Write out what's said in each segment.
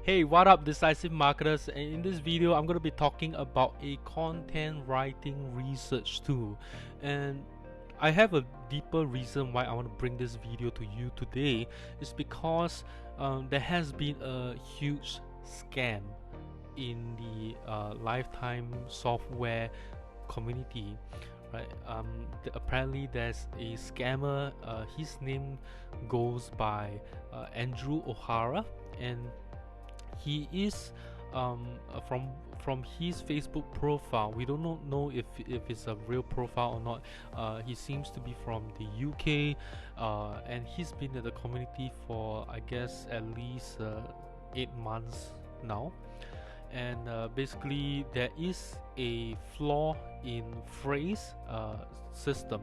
Hey, what up, decisive marketers? And in this video, I'm going to be talking about a content writing research tool. And I have a deeper reason why I want to bring this video to you today is because there has been a huge scam in the lifetime software community. Right? Apparently, there's a scammer. His name goes by Andrew O'Hara, and he is from his Facebook profile. We don't know if it's a real profile or not. He seems to be from the UK, and he's been in the community for, I guess, at least 8 months now. And basically, there is a flaw in Phrase system.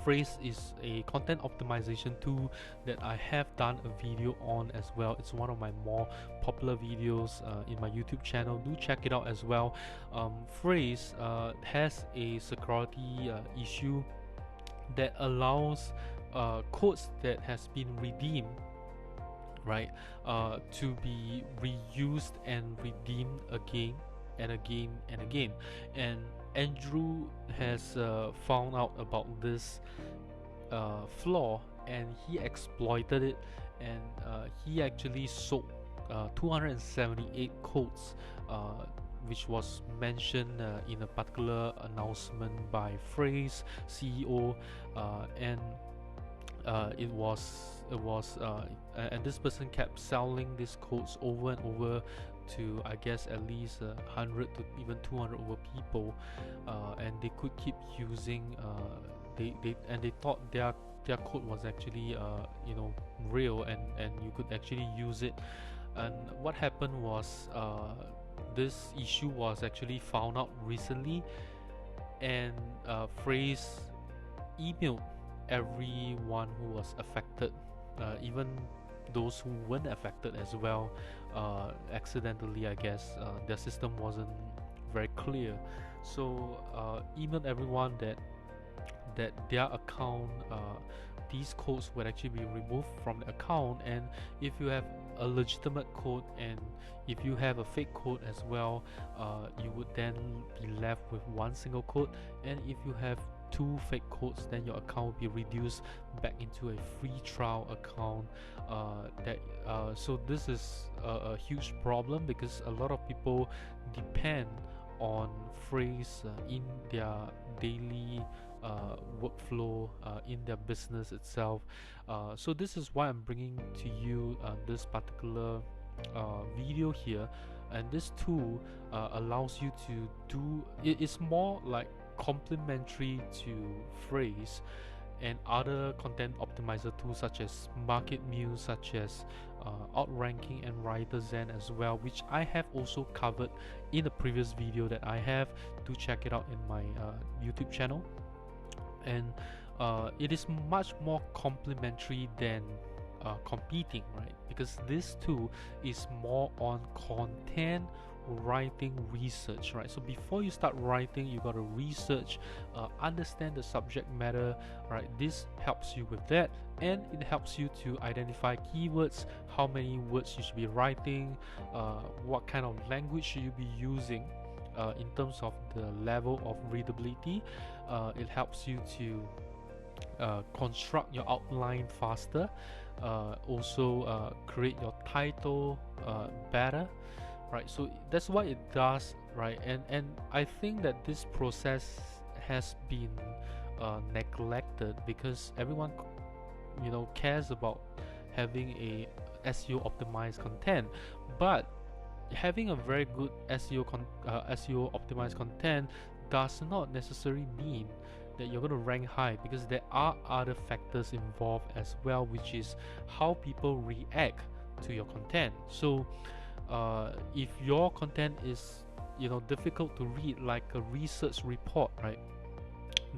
Phrase is a content optimization tool that I have done a video on as well. It's one of my more popular videos in my YouTube channel. Do check it out as well. Phrase has a security issue that allows codes that has been redeemed, right, to be reused and redeemed again and again and again. And Andrew has found out about this flaw, and he exploited it, and he actually sold 278 codes, which was mentioned in a particular announcement by Phrase CEO, and and this person kept selling these codes over and over to, I guess, at least 100 to even 200 over people, and they could keep using. They thought their code was actually real, and you could actually use it. And what happened was this issue was actually found out recently, and Phrase emailed everyone who was affected, even those who weren't affected as well, accidentally, I guess. Their system wasn't very clear, so emailed everyone that their account, these codes would actually be removed from the account. And if you have a legitimate code, and if you have a fake code as well, you would then be left with one single code. And if you have 2 fake codes, then your account will be reduced back into a free trial account. So this is a huge problem, because a lot of people depend on Phrase in their daily workflow, in their business itself. So this is why I'm bringing to you this particular video here. And this tool allows you to do it's more like complementary to Phrase and other content optimizer tools such as Market Muse, such as Outranking and WriterZen as well, which I have also covered in the previous video that I have. Do check it out in my YouTube channel. And it is much more complementary than competing, right? Because this tool is more on content writing research, right? So before you start writing, you got to research, understand the subject matter, right? This helps you with that, and it helps you to identify keywords, how many words you should be writing, what kind of language should you be using, in terms of the level of readability. It helps you to construct your outline faster, also create your title better, right? So that's what it does, right? And I think that this process has been neglected, because everyone cares about having a SEO optimized content, but having a very good SEO optimized content does not necessarily mean that you're going to rank high, because there are other factors involved as well, which is how people react to your content. So if your content is difficult to read, like a research report, right,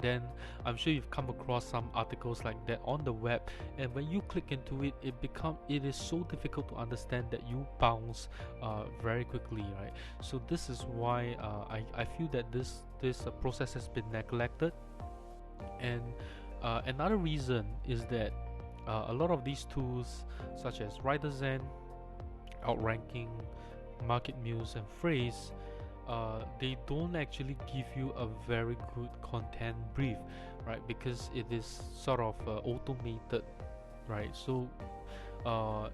then I'm sure you've come across some articles like that on the web, and when you click into it, it is so difficult to understand that you bounce very quickly, right? So this is why I feel that this process has been neglected. And another reason is that a lot of these tools, such as WriterZen, outranking market news and phrase, they don't actually give you a very good content brief, right? Because it is sort of automated, right? So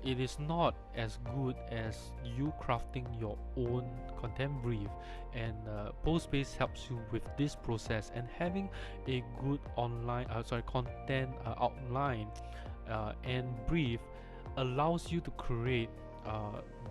it is not as good as you crafting your own content brief, and Postpace helps you with this process. And having a good content outline and brief allows you to create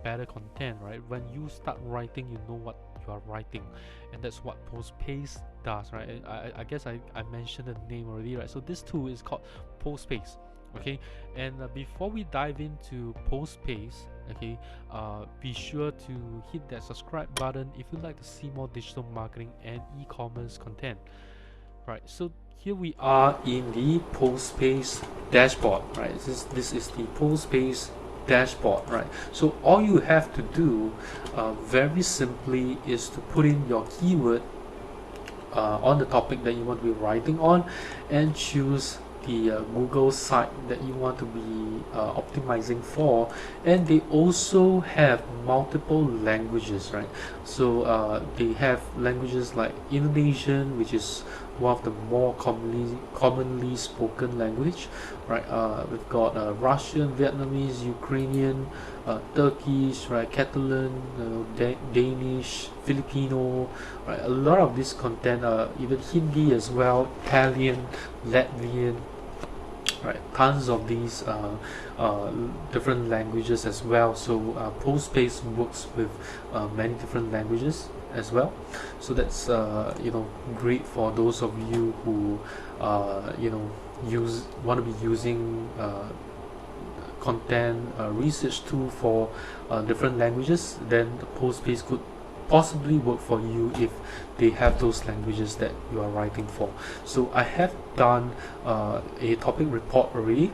better content, right? When you start writing, you know what you are writing, and that's what Postpace does, right? I guess I mentioned the name already, right? So this tool is called Postpace. Okay, and before we dive into Postpace, okay, be sure to hit that subscribe button if you'd like to see more digital marketing and e-commerce content. Right, so here we are in the Postpace dashboard, right? This is the Postpace dashboard, right? So all you have to do very simply is to put in your keyword on the topic that you want to be writing on, and choose the Google site that you want to be optimizing for. And they also have multiple languages, right? So they have languages like Indonesian, which is one of the more commonly spoken language, right? We've got Russian, Vietnamese, Ukrainian, Turkish, right? Catalan, Danish, Filipino, right? A lot of this content, even Hindi as well, Italian, Latvian, right? Tons of these different languages as well. So Postpace works with many different languages as well. So that's great for those of you who want to be using content research tool for different languages. Then the Postpace could possibly work for you if they have those languages that you are writing for. So I have done a topic report already,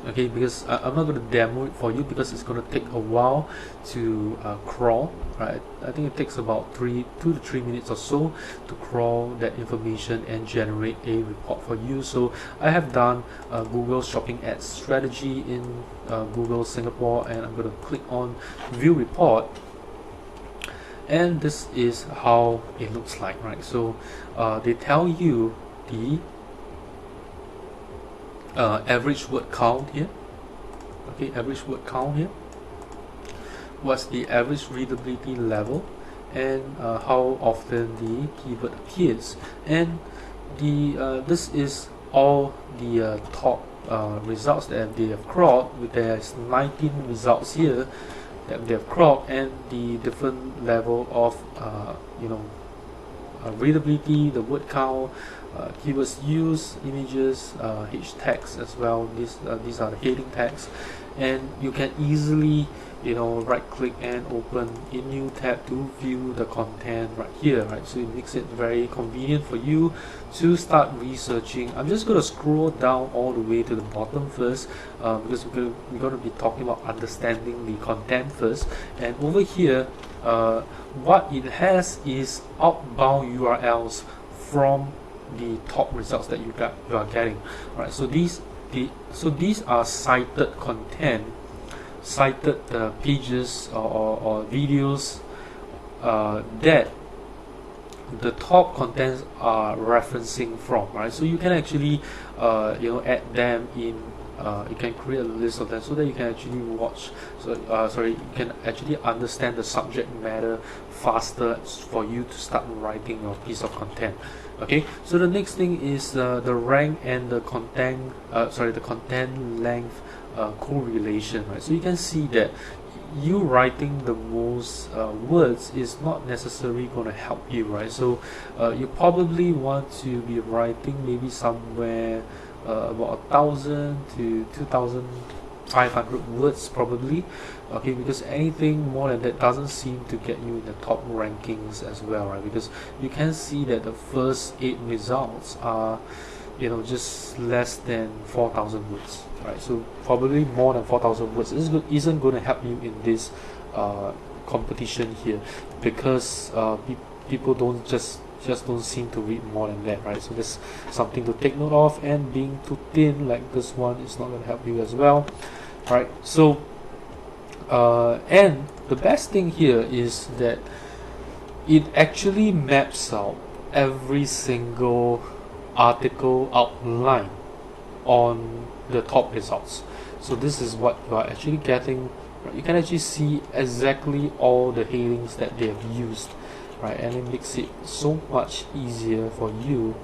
okay, because I'm not going to demo it for you because it's going to take a while to crawl, right? I think it takes about 2 to 3 minutes or so to crawl that information and generate a report for you. So I have done Google Shopping Ads strategy in Google Singapore, and I'm going to click on view report, and this is how it looks like, right? So they tell you the average word count here, okay, average word count here, what's the average readability level, and how often the keyword appears. And the this is all the top results that they have crawled. There's 19 results here that they have crawled, and the different level of readability, the word count, keywords used, images, H tags as well. These are the heading tags, and you can easily right click and open a new tab to view the content right here, right? So it makes it very convenient for you to start researching. I'm just going to scroll down all the way to the bottom first, because we're going to be talking about understanding the content first. And over here, what it has is outbound URLs from the top results that you are getting, right? So these are cited content, cited pages or videos that the top contents are referencing from, right? So you can actually add them in. You can create a list of them so that you can actually watch. So you can actually understand the subject matter faster for you to start writing your piece of content. Okay, so the next thing is the rank and the content the content length correlation, right? So you can see that you writing the most words is not necessarily going to help you, right? So you probably want to be writing maybe somewhere about 1,000 to 2,500 words probably, okay, because anything more than that doesn't seem to get you in the top rankings as well, right? Because you can see that the first 8 results are just less than 4,000 words, right? So probably more than 4,000 words isn't going to help you in this competition here, because people don't just don't seem to read more than that, right? So that's something to take note of. And being too thin like this one is not going to help you as well, right? So And the best thing here is that it actually maps out every single article outline on the top results. So this is what you are actually getting. You can actually see exactly all the headings that they have used, right? And it makes it so much easier for you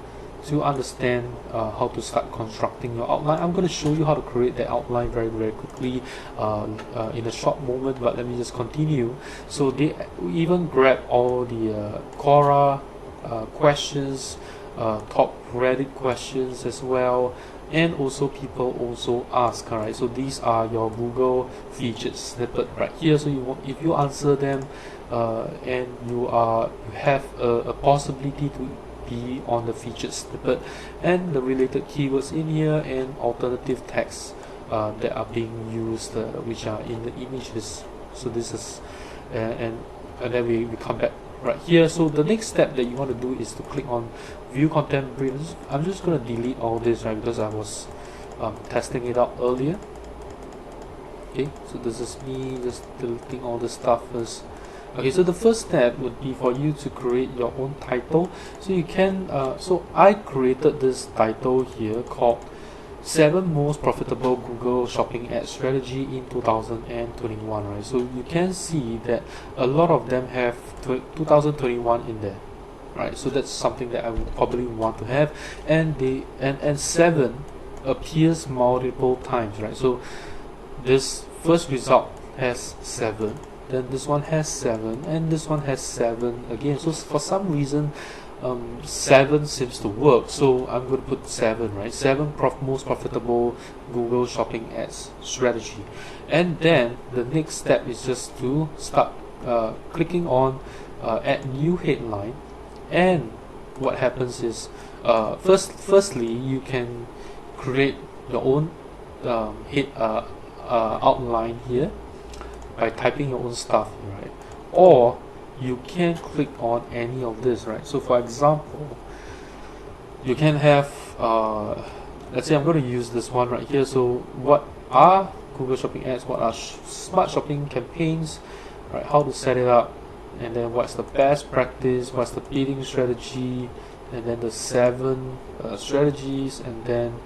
to understand how to start constructing your outline. I'm going to show you how to create that outline very quickly in a short moment, but let me just continue. So they even grab all the Quora questions, top Reddit questions as well, and also people also ask. Alright, so these are your Google featured snippet right here. So if you answer them and you have a possibility to be on the featured snippet, and the related keywords in here, and alternative text that are being used which are in the images. So this is and then we come back right here. So the next step that you want to do is to click on view content brief. I'm just going to delete all this, right, because I was testing it out earlier. Okay, so this is me just deleting all the stuff first. Okay, so the first step would be for you to create your own title. So you can so I created this title here called 7 most profitable Google shopping ad strategy in 2021, right? So you can see that a lot of them have 2021 in there, right? So that's something that I would probably want to have, and they and 7 appears multiple times, right? So this first result has 7, then this one has 7, and this one has 7 again. So for some reason 7 seems to work, so I'm going to put 7, right? 7 most profitable Google shopping ads strategy. And then the next step is just to start clicking on add new headline. And what happens is firstly you can create your own outline here by typing your own stuff, right? Or you can click on any of this, right? So for example, you can have let's say I'm going to use this one right here. So what are Google shopping ads? What are smart shopping campaigns, right? How to set it up, and then what's the best practice, what's the bidding strategy, and then the 7 strategies, and then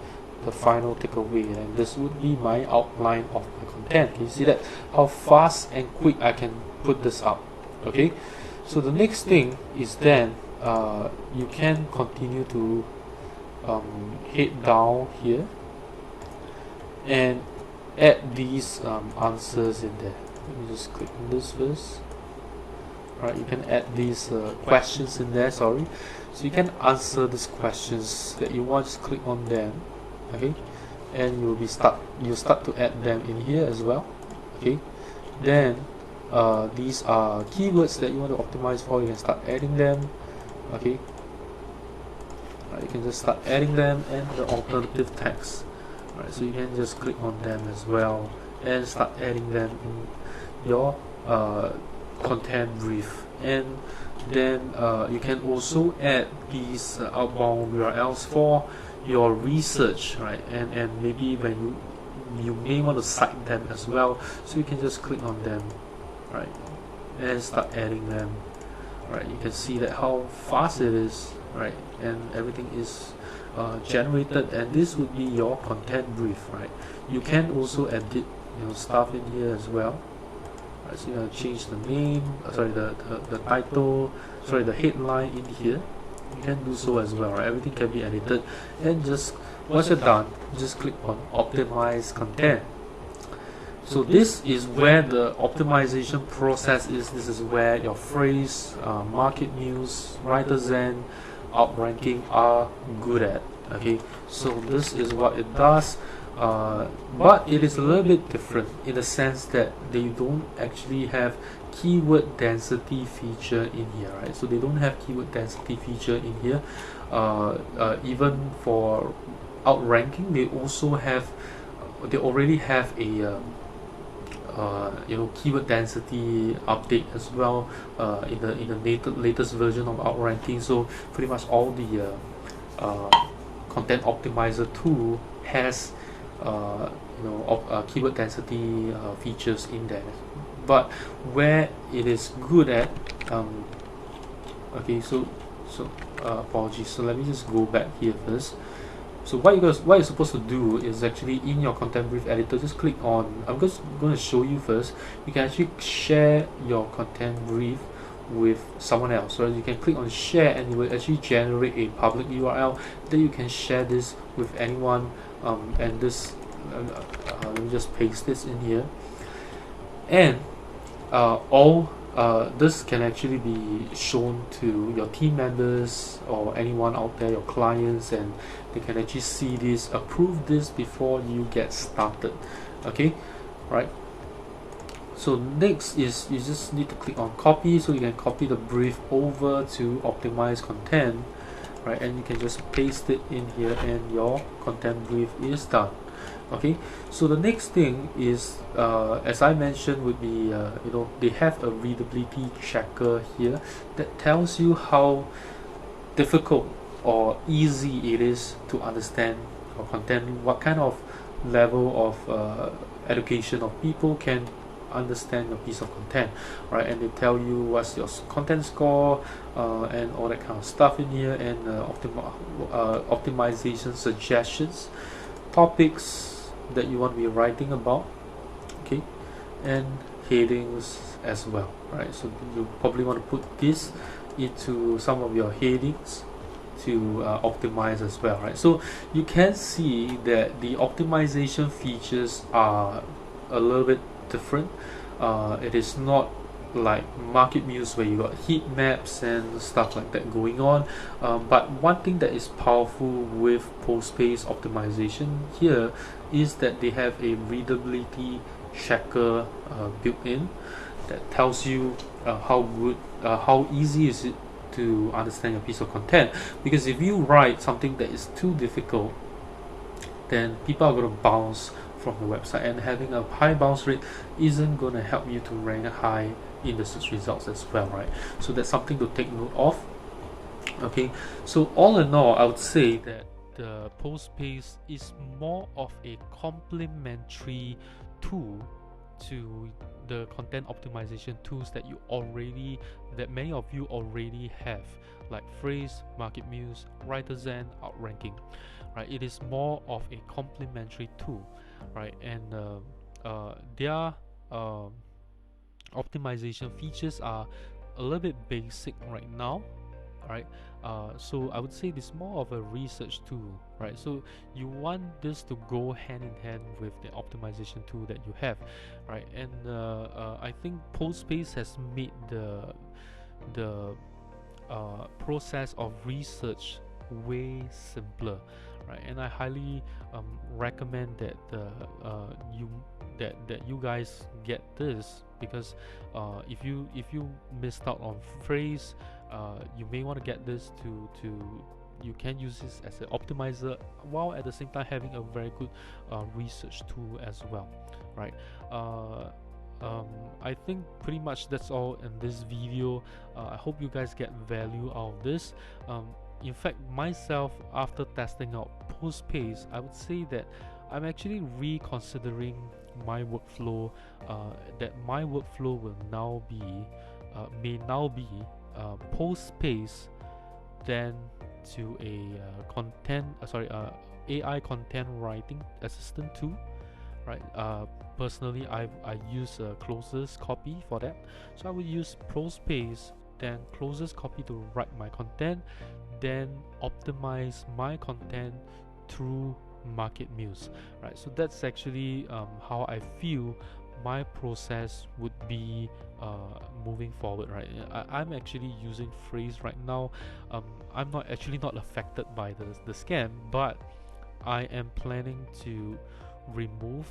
the final takeaway. And this would be my outline of my content. Can you see that how fast and quick I can put this up? Okay, so the next thing is then you can continue to head down here and add these answers in there. Let me just click on this first. Right, you can add these questions in there, sorry. So you can answer these questions that you want, just click on them, okay, and you'll start to add them in here as well. Okay, then these are keywords that you want to optimize for. You can start adding them. Okay, you can just start adding them, and the alternative text. Right, so you can just click on them as well and start adding them in your content brief. And then you can also add these outbound URLs for your research, right? And maybe when you may want to cite them as well, so you can just click on them, right, and start adding them. Right, you can see that how fast it is, right, and everything is generated, and this would be your content brief, right? You can also edit stuff in here as well. Right, so you're going to change the name, the title, the headline in here. You can do so as well, right? Everything can be edited, and just once you're done, just click on optimize content. So this is where the optimization process is. This is where your phrase, market news, writer zen, outranking are good at. Okay, so this is what it does. But it is a little bit different in the sense that they don't actually have keyword density feature in here, right? So they don't have keyword density feature in here. Even for outranking, they already have a keyword density update as well in the latest version of outranking. So pretty much all the content optimizer tool has keyword density features in there. But where it is good at, okay, so apologies. So let me just go back here first. So what you're supposed to do is actually in your content brief editor, just click on. I'm just going to show you first. You can actually share your content brief with someone else. So you can click on share, and it will actually generate a public URL. Then you can share this with anyone. And this, let me just paste this in here. And this can actually be shown to your team members or anyone out there, your clients, and they can actually see this, approve this before you get started. Okay, right? So next is you just need to click on copy, so you can copy the brief over to optimize content, right? And you can just paste it in here, and your content brief is done. Okay, so the next thing is, as I mentioned, would be they have a readability checker here that tells you how difficult or easy it is to understand your content, what kind of level of education of people can understand your piece of content, right? And they tell you what's your content score and all that kind of stuff in here, and optimization suggestions, topics that you want to be writing about, okay, and headings as well, right? So you probably want to put this into some of your headings to optimize as well, right? So you can see that the optimization features are a little bit different. It is not like market muse where you got heat maps and stuff like that going on, but one thing that is powerful with Postpace optimization here is that they have a readability checker built in that tells you how easy is it to understand your piece of content. Because if you write something that is too difficult, then people are going to bounce from the website, and having a high bounce rate isn't going to help you to rank high in the search results as well, right? So that's something to take note of. Okay, so all in all, I would say that the Postpace is more of a complementary tool to the content optimization tools that many of you already have, like Phrase, Market Muse, WriterZen, Outranking, right? It is more of a complementary tool, right? And their optimization features are a little bit basic right now, right? So I would say this is more of a research tool, right? So you want this to go hand in hand with the optimization tool that you have, right? And I think Postpace has made the process of research way simpler, right? And I highly recommend that you guys get this, because if you missed out on Phrase, you may want to get this to you can use this as an optimizer while at the same time having a very good research tool as well, right? I think pretty much that's all in this video. I hope you guys get value out of this. In fact, myself, after testing out Postpace, I would say that I'm actually reconsidering my workflow. That my workflow will now be may now be Postpace, then to a AI content writing assistant tool, right? Personally, I use Closest Copy for that, so I would use Postpace, then Closest Copy to write my content, then optimize my content through Market Muse, right? So that's actually how I feel my process would be moving forward, right? I'm actually using Phrase right now. I'm not affected by the scam, but I am planning to remove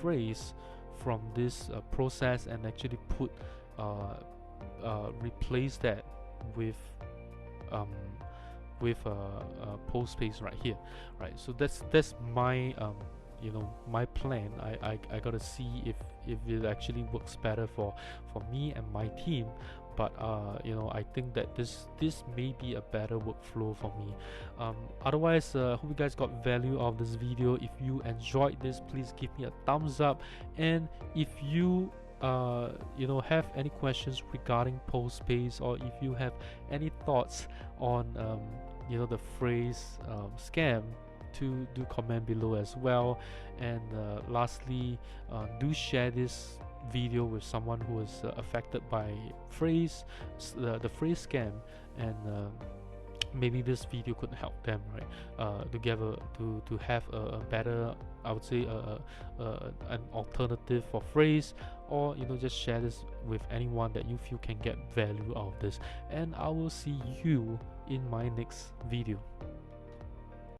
Phrase from this process and actually replace that with Postpace right here, right? So that's my my plan. I gotta see if it actually works better for me and my team. but I think that this may be a better workflow for me. Otherwise, hope you guys got value of this video. If you enjoyed this, please give me a thumbs up, and if you have any questions regarding Postpace, or if you have any thoughts on the phrase scam, to do comment below as well. And lastly, do share this video with someone who is affected by the phrase scam, and maybe this video could help them, right, to have a better, I would say, an alternative for phrase, or just share this with anyone that you feel can get value out of this. And I will see you in my next video.